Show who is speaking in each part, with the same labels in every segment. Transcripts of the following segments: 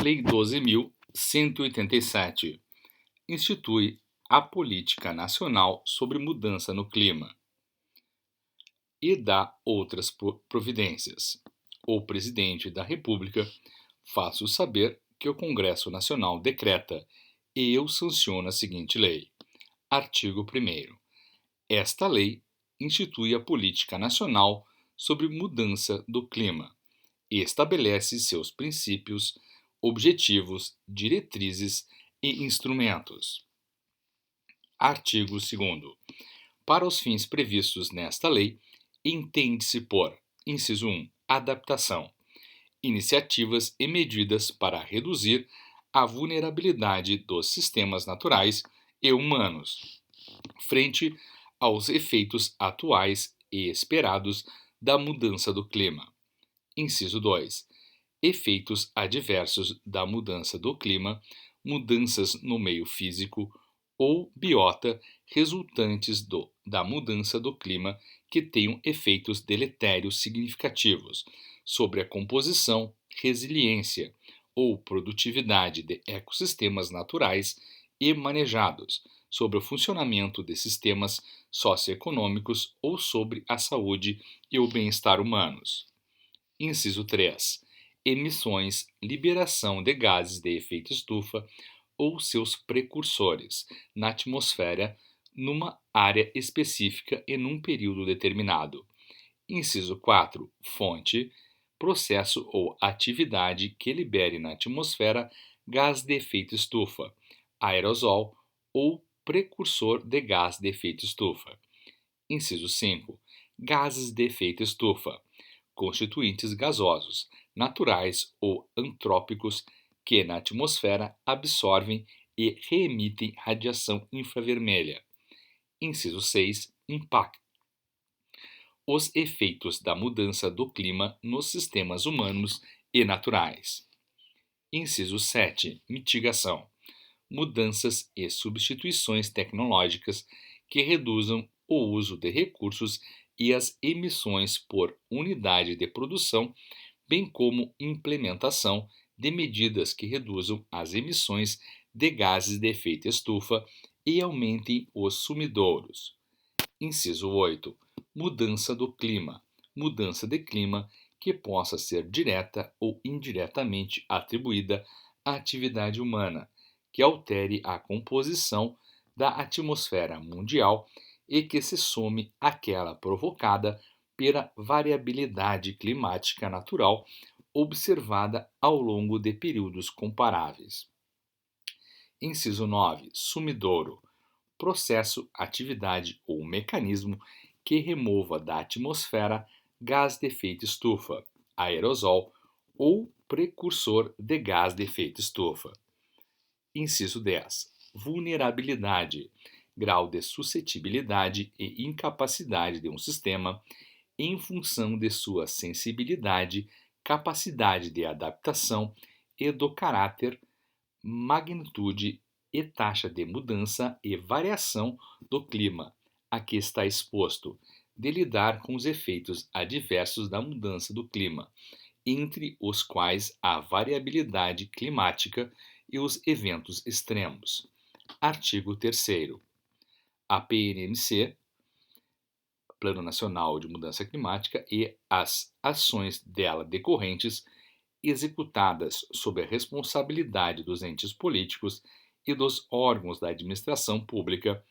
Speaker 1: Lei 12.187 institui a Política Nacional sobre Mudança no Clima e dá outras providências. O Presidente da República faz saber que o Congresso Nacional decreta e eu sanciono a seguinte lei. Artigo 1º. Esta lei institui a Política Nacional sobre Mudança do Clima e estabelece seus princípios, objetivos, diretrizes e instrumentos. Artigo 2º. Para os fins previstos nesta lei, entende-se por, inciso 1, adaptação, iniciativas e medidas para reduzir a vulnerabilidade dos sistemas naturais e humanos frente aos efeitos atuais e esperados da mudança do clima. Inciso 2. Efeitos adversos da mudança do clima, mudanças no meio físico ou biota resultantes da mudança do clima que tenham efeitos deletérios significativos sobre a composição, resiliência ou produtividade de ecossistemas naturais e manejados, sobre o funcionamento de sistemas socioeconômicos ou sobre a saúde e o bem-estar humanos. Inciso 3. Emissões, liberação de gases de efeito estufa ou seus precursores na atmosfera numa área específica e num período determinado. Inciso 4. Fonte, processo ou atividade que libere na atmosfera gás de efeito estufa, aerosol ou precursor de gás de efeito estufa. Inciso 5. Gases de efeito estufa, constituintes gasosos, naturais ou antrópicos que na atmosfera absorvem e reemitem radiação infravermelha. Inciso 6. Impacto. Os efeitos da mudança do clima nos sistemas humanos e naturais. Inciso 7. Mitigação. Mudanças e substituições tecnológicas que reduzam o uso de recursos e as emissões por unidade de produção, bem como implementação de medidas que reduzam as emissões de gases de efeito estufa e aumentem os sumidouros. Inciso 8. Mudança do clima. Mudança de clima que possa ser direta ou indiretamente atribuída à atividade humana, que altere a composição da atmosfera mundial e que se some àquela provocada pela variabilidade climática natural observada ao longo de períodos comparáveis. Inciso 9. Sumidouro. Processo, atividade ou mecanismo que remova da atmosfera gás de efeito estufa, aerosol ou precursor de gás de efeito estufa. Inciso 10. Vulnerabilidade. Grau de suscetibilidade e incapacidade de um sistema em função de sua sensibilidade, capacidade de adaptação e do caráter, magnitude e taxa de mudança e variação do clima a que está exposto, de lidar com os efeitos adversos da mudança do clima, entre os quais a variabilidade climática e os eventos extremos. Artigo 3º. A PNMC, Plano Nacional de Mudança Climática, e as ações dela decorrentes, executadas sob a responsabilidade dos entes políticos e dos órgãos da administração pública,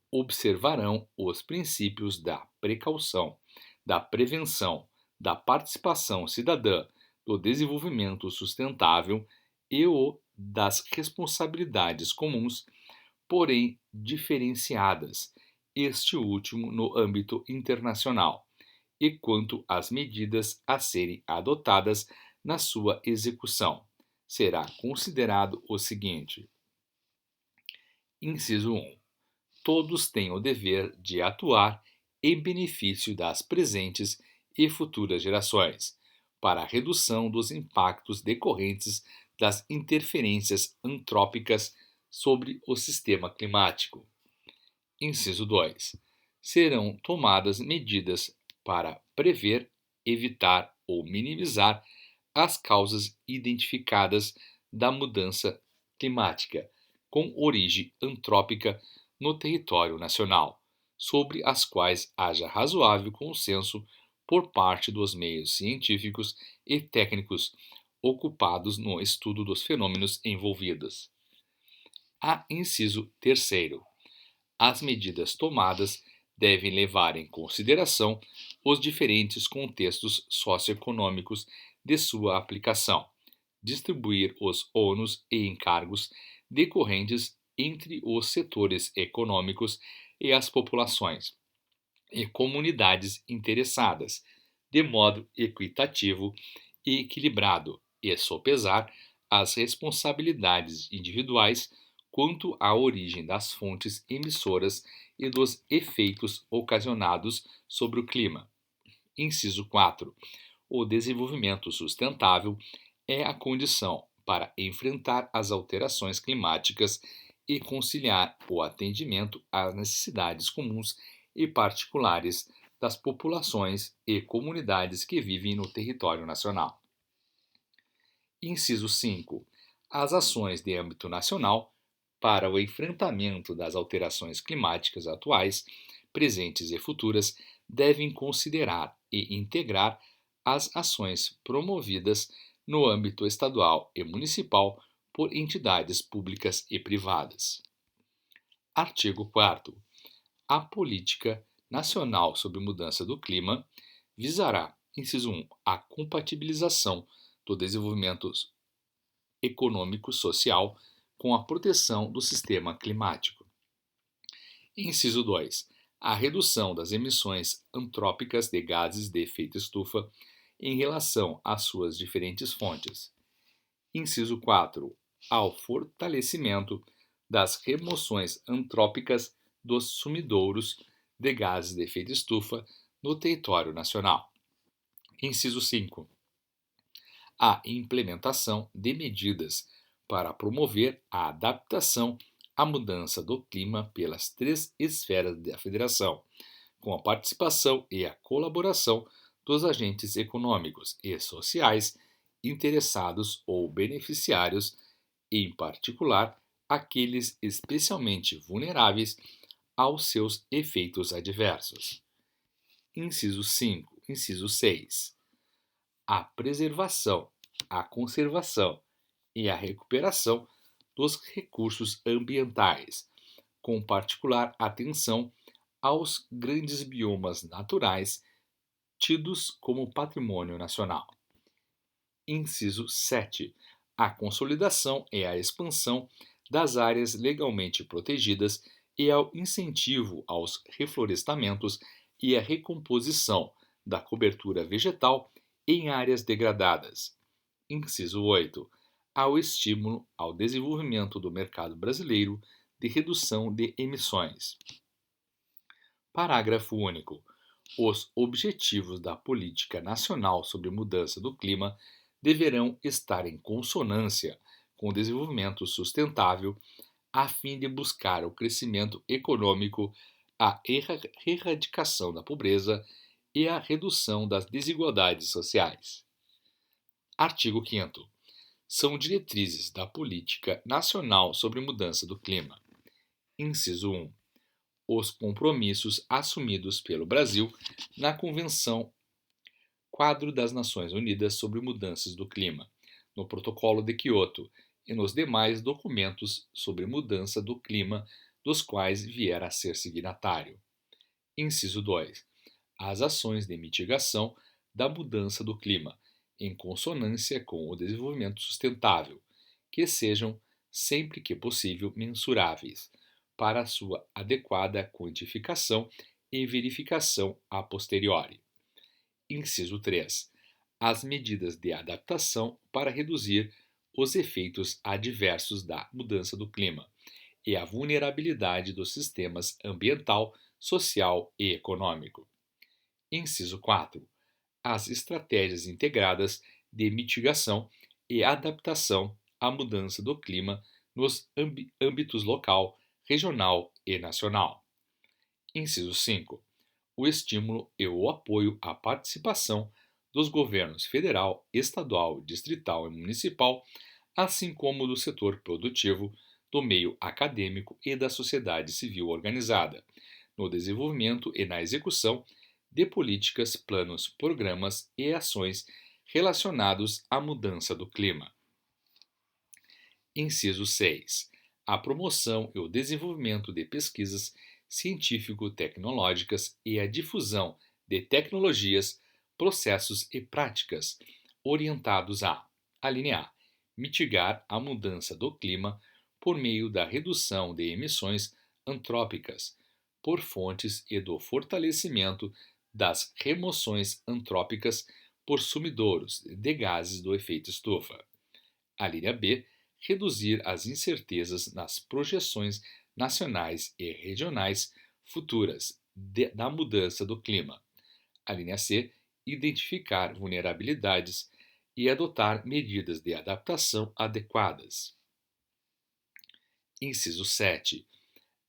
Speaker 1: observarão os princípios da precaução, da prevenção, da participação cidadã, do desenvolvimento sustentável e o das responsabilidades comuns, porém diferenciadas, este último no âmbito internacional, e quanto às medidas a serem adotadas na sua execução. Será considerado o seguinte. Inciso 1. Todos têm o dever de atuar em benefício das presentes e futuras gerações, para a redução dos impactos decorrentes das interferências antrópicas sobre o sistema climático. Inciso 2. Serão tomadas medidas para prever, evitar ou minimizar as causas identificadas da mudança climática, com origem antrópica no território nacional, sobre as quais haja razoável consenso por parte dos meios científicos e técnicos ocupados no estudo dos fenômenos envolvidos. Inciso terceiro. As medidas tomadas devem levar em consideração os diferentes contextos socioeconômicos de sua aplicação, distribuir os ônus e encargos decorrentes entre os setores econômicos e as populações e comunidades interessadas, de modo equitativo e equilibrado, e sopesar as responsabilidades individuais quanto à origem das fontes emissoras e dos efeitos ocasionados sobre o clima. Inciso 4. O desenvolvimento sustentável é a condição para enfrentar as alterações climáticas e conciliar o atendimento às necessidades comuns e particulares das populações e comunidades que vivem no território nacional. Inciso 5. As ações de âmbito nacional para o enfrentamento das alterações climáticas atuais, presentes e futuras devem considerar e integrar as ações promovidas no âmbito estadual e municipal por entidades públicas e privadas. Artigo 4º. A Política Nacional sobre Mudança do Clima visará, inciso 1, a compatibilização do desenvolvimento econômico-social com a proteção do sistema climático. Inciso 2. A redução das emissões antrópicas de gases de efeito estufa em relação às suas diferentes fontes. Inciso 4. Ao fortalecimento das remoções antrópicas dos sumidouros de gases de efeito estufa no território nacional. Inciso 5. A implementação de medidas para promover a adaptação à mudança do clima pelas três esferas da Federação, com a participação e a colaboração dos agentes econômicos e sociais interessados ou beneficiários, em particular aqueles especialmente vulneráveis aos seus efeitos adversos. Inciso 5. Inciso 6. A preservação, a conservação e a recuperação dos recursos ambientais, com particular atenção aos grandes biomas naturais tidos como patrimônio nacional. Inciso 7. A consolidação e a expansão das áreas legalmente protegidas e ao incentivo aos reflorestamentos e à recomposição da cobertura vegetal em áreas degradadas. Inciso 8. Ao estímulo ao desenvolvimento do mercado brasileiro de redução de emissões. Parágrafo único. Os objetivos da Política Nacional sobre Mudança do Clima deverão estar em consonância com o desenvolvimento sustentável, a fim de buscar o crescimento econômico, a erradicação da pobreza e a redução das desigualdades sociais. Artigo 5º. São diretrizes da Política Nacional sobre Mudança do Clima. Inciso 1. Os compromissos assumidos pelo Brasil na Convenção Quadro das Nações Unidas sobre Mudanças do Clima, no Protocolo de Quioto e nos demais documentos sobre mudança do clima dos quais vier a ser signatário. Inciso 2. As ações de mitigação da mudança do clima, em consonância com o desenvolvimento sustentável, que sejam, sempre que possível, mensuráveis, para sua adequada quantificação e verificação a posteriori. Inciso 3. As medidas de adaptação para reduzir os efeitos adversos da mudança do clima e a vulnerabilidade dos sistemas ambiental, social e econômico. Inciso 4. As estratégias integradas de mitigação e adaptação à mudança do clima nos âmbitos local, regional e nacional. Inciso 5. O estímulo e o apoio à participação dos governos federal, estadual, distrital e municipal, assim como do setor produtivo, do meio acadêmico e da sociedade civil organizada, no desenvolvimento e na execução de políticas, planos, programas e ações relacionados à mudança do clima. Inciso 6. A promoção e o desenvolvimento de pesquisas científico-tecnológicas e a difusão de tecnologias, processos e práticas orientados a linha A, mitigar a mudança do clima por meio da redução de emissões antrópicas por fontes e do fortalecimento das remoções antrópicas por sumidouros de gases do efeito estufa. A linha B, reduzir as incertezas nas projeções nacionais e regionais futuras da mudança do clima. A linha C, identificar vulnerabilidades e adotar medidas de adaptação adequadas. Inciso 7.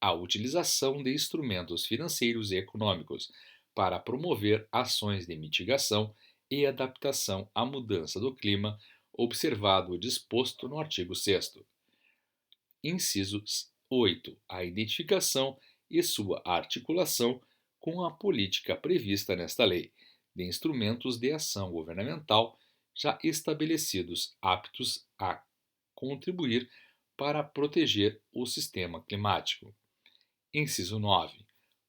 Speaker 1: A utilização de instrumentos financeiros e econômicos para promover ações de mitigação e adaptação à mudança do clima, observado o disposto no artigo 6º. Inciso 8. A identificação e sua articulação com a política prevista nesta lei, de instrumentos de ação governamental já estabelecidos aptos a contribuir para proteger o sistema climático. Inciso 9.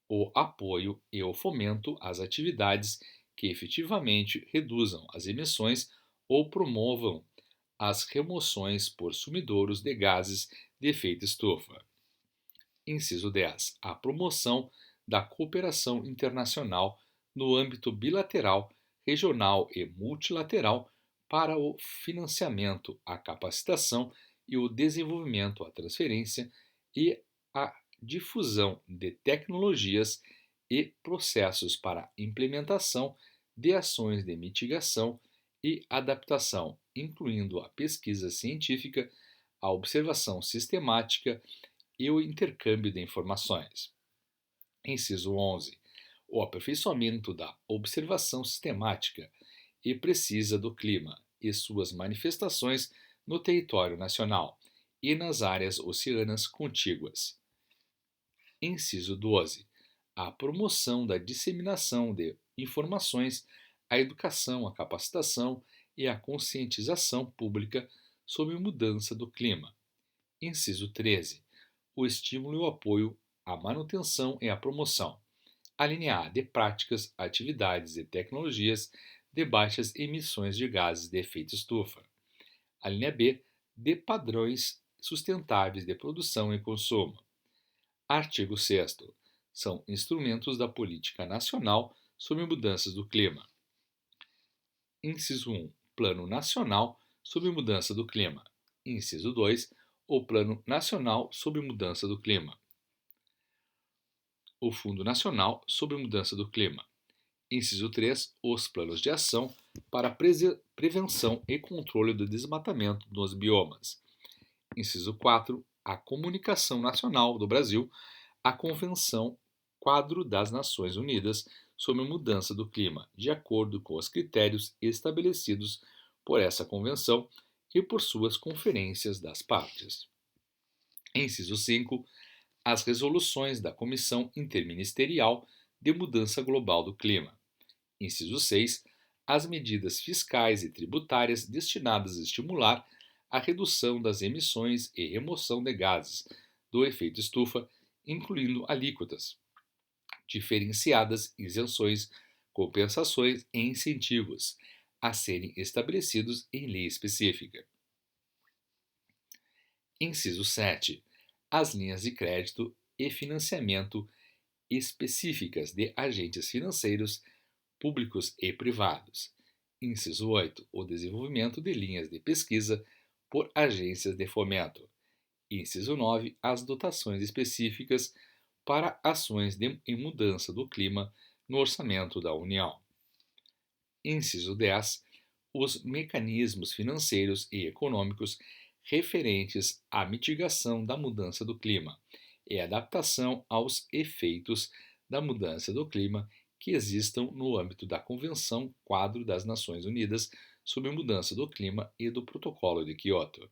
Speaker 1: O apoio e o fomento às atividades que efetivamente reduzam as emissões ou promovam as remoções por sumidouros de gases de efeito estufa. Inciso 10. A promoção da cooperação internacional no âmbito bilateral, regional e multilateral para o financiamento, a capacitação e o desenvolvimento, a transferência e a difusão de tecnologias e processos para implementação de ações de mitigação e adaptação, incluindo a pesquisa científica, a observação sistemática e o intercâmbio de informações. Inciso 11. O aperfeiçoamento da observação sistemática e precisa do clima e suas manifestações no território nacional e nas áreas oceanas contíguas. Inciso 12. A promoção da disseminação de informações, a educação, a capacitação e a conscientização pública sobre mudança do clima. Inciso 13. O estímulo e o apoio à manutenção e à promoção. A linha A de práticas, atividades e tecnologias de baixas emissões de gases de efeito estufa. A linha B de padrões sustentáveis de produção e consumo. Artigo 6º. São instrumentos da política nacional sobre mudanças do clima. Inciso 1. Plano Nacional sobre Mudança do Clima. Inciso 2. O Plano Nacional sobre Mudança do Clima. O Fundo Nacional sobre Mudança do Clima. Inciso 3. Os planos de ação para prevenção e controle do desmatamento nos biomas. Inciso 4. A Comunicação Nacional do Brasil à Convenção Quadro das Nações Unidas sobre Mudança do Clima, de acordo com os critérios estabelecidos por essa convenção e por suas conferências das partes. Inciso 5. As resoluções da Comissão Interministerial de Mudança Global do Clima. Inciso 6. As medidas fiscais e tributárias destinadas a estimular a redução das emissões e remoção de gases do efeito estufa, incluindo alíquotas, diferenciadas, isenções, compensações e incentivos, a serem estabelecidos em lei específica. Inciso 7. As linhas de crédito e financiamento específicas de agentes financeiros públicos e privados. Inciso 8. O desenvolvimento de linhas de pesquisa por agências de fomento. Inciso 9. As dotações específicas para ações em mudança do clima no orçamento da União. Inciso 10. Os mecanismos financeiros e econômicos referentes à mitigação da mudança do clima e adaptação aos efeitos da mudança do clima que existam no âmbito da Convenção Quadro das Nações Unidas sobre Mudança do Clima e do Protocolo de Quioto.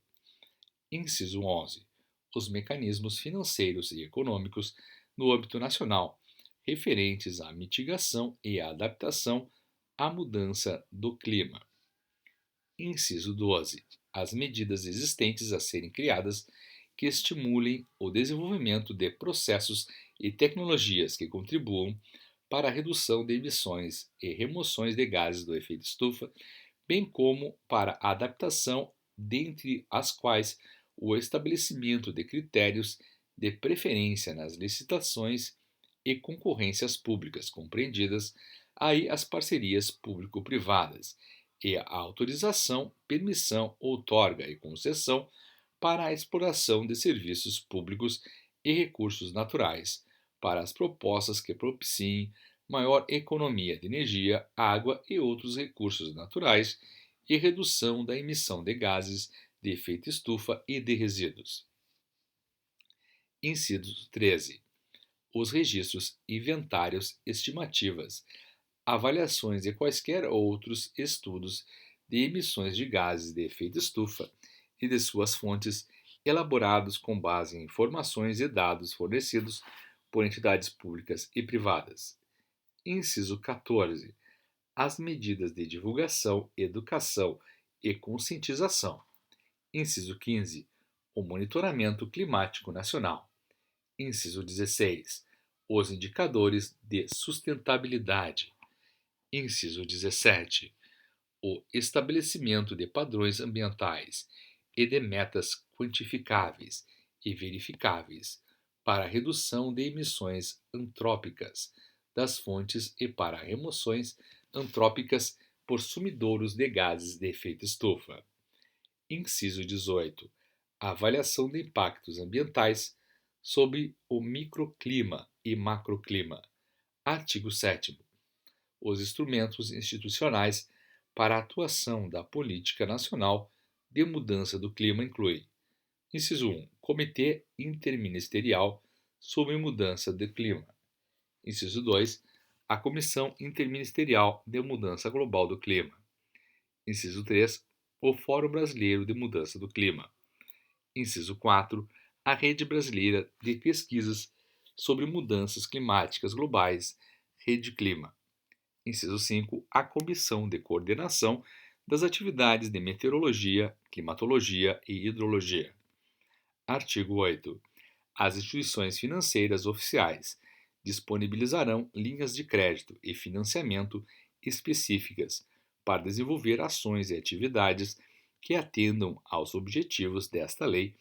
Speaker 1: Inciso 11. Os mecanismos financeiros e econômicos no âmbito nacional, referentes à mitigação e à adaptação à mudança do clima. Inciso 12. As medidas existentes a serem criadas que estimulem o desenvolvimento de processos e tecnologias que contribuam para a redução de emissões e remoções de gases do efeito estufa, bem como para a adaptação, dentre as quais o estabelecimento de critérios de preferência nas licitações e concorrências públicas compreendidas aí as parcerias público-privadas e a autorização, permissão, outorga e concessão para a exploração de serviços públicos e recursos naturais, para as propostas que propiciem maior economia de energia, água e outros recursos naturais e redução da emissão de gases de efeito estufa e de resíduos. Inciso 13. Os registros, inventários, estimativas, avaliações e quaisquer outros estudos de emissões de gases de efeito estufa e de suas fontes, elaborados com base em informações e dados fornecidos por entidades públicas e privadas. Inciso 14. As medidas de divulgação, educação e conscientização. Inciso 15. O monitoramento climático nacional. Inciso 16. Os indicadores de sustentabilidade. Inciso 17. O estabelecimento de padrões ambientais e de metas quantificáveis e verificáveis para a redução de emissões antrópicas das fontes e para remoções antrópicas por sumidouros de gases de efeito estufa. Inciso 18. A avaliação de impactos ambientais sobre o microclima e macroclima. Artigo 7º. Os instrumentos institucionais para a atuação da Política Nacional de Mudança do Clima incluem: inciso 1. Comitê Interministerial sobre Mudança do Clima. Inciso 2. A Comissão Interministerial de Mudança Global do Clima. Inciso 3. O Fórum Brasileiro de Mudança do Clima. Inciso 4. A Rede Brasileira de Pesquisas sobre Mudanças Climáticas Globais, Rede Clima. Inciso 5. A Comissão de Coordenação das Atividades de Meteorologia, Climatologia e Hidrologia. Artigo 8. As instituições financeiras oficiais disponibilizarão linhas de crédito e financiamento específicas para desenvolver ações e atividades que atendam aos objetivos desta lei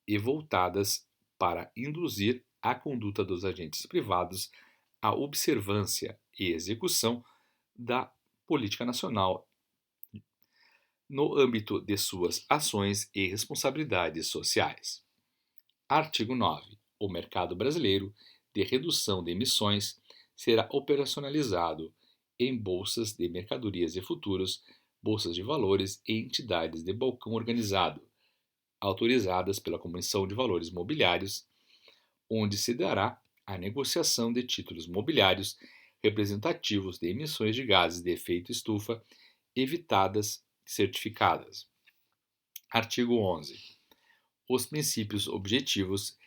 Speaker 1: e voltadas para induzir a conduta dos agentes privados à observância e execução da política nacional no âmbito de suas ações e responsabilidades sociais. Artigo 9. O mercado brasileiro de redução de emissões será operacionalizado em bolsas de mercadorias e futuros, bolsas de valores e entidades de balcão organizado, autorizadas pela Comissão de Valores Mobiliários, onde se dará a negociação de títulos mobiliários representativos de emissões de gases de efeito estufa evitadas certificadas. Artigo 11. Os princípios objetivos,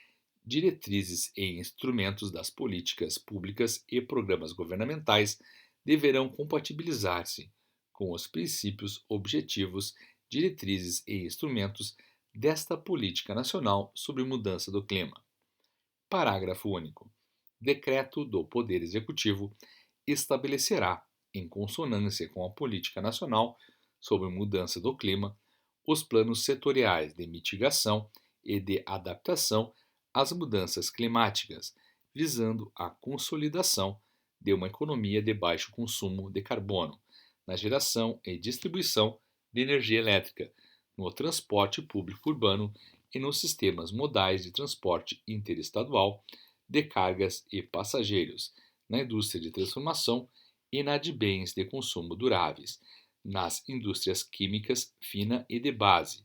Speaker 1: diretrizes e instrumentos das políticas públicas e programas governamentais deverão compatibilizar-se com os princípios objetivos, diretrizes e instrumentos desta Política Nacional sobre Mudança do Clima. Parágrafo único. Decreto do Poder Executivo estabelecerá, em consonância com a Política Nacional sobre Mudança do Clima, os planos setoriais de mitigação e de adaptação às mudanças climáticas, visando a consolidação de uma economia de baixo consumo de carbono na geração e distribuição de energia elétrica, no transporte público urbano e nos sistemas modais de transporte interestadual de cargas e passageiros, na indústria de transformação e na de bens de consumo duráveis, nas indústrias químicas fina e de base,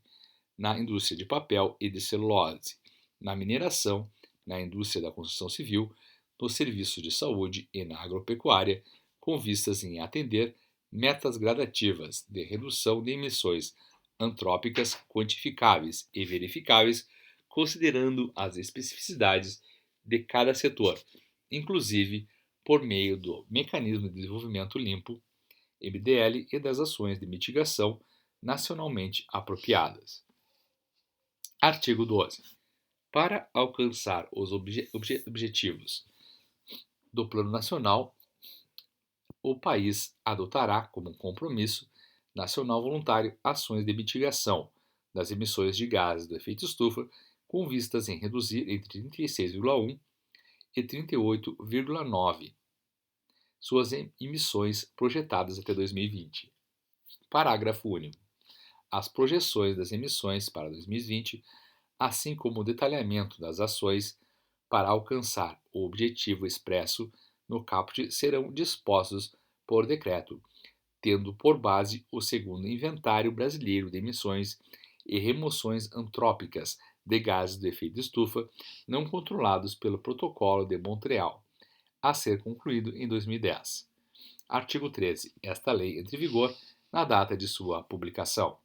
Speaker 1: na indústria de papel e de celulose, na mineração, na indústria da construção civil, no serviço de saúde e na agropecuária, com vistas em atender metas gradativas de redução de emissões antrópicas quantificáveis e verificáveis, considerando as especificidades de cada setor, inclusive por meio do Mecanismo de Desenvolvimento Limpo, MDL, e das ações de mitigação nacionalmente apropriadas. Artigo 12. Para alcançar os objetivos do Plano Nacional, o país adotará como compromisso nacional voluntário ações de mitigação das emissões de gases do efeito estufa, com vistas em reduzir entre 36,1 e 38,9 suas emissões projetadas até 2020. Parágrafo único. As projeções das emissões para 2020, assim como o detalhamento das ações para alcançar o objetivo expresso no caput, serão dispostos por decreto, tendo por base o segundo Inventário Brasileiro de Emissões e Remoções Antrópicas de Gases do Efeito Estufa não controlados pelo Protocolo de Montreal, a ser concluído em 2010. Artigo 13. Esta lei entra em vigor na data de sua publicação.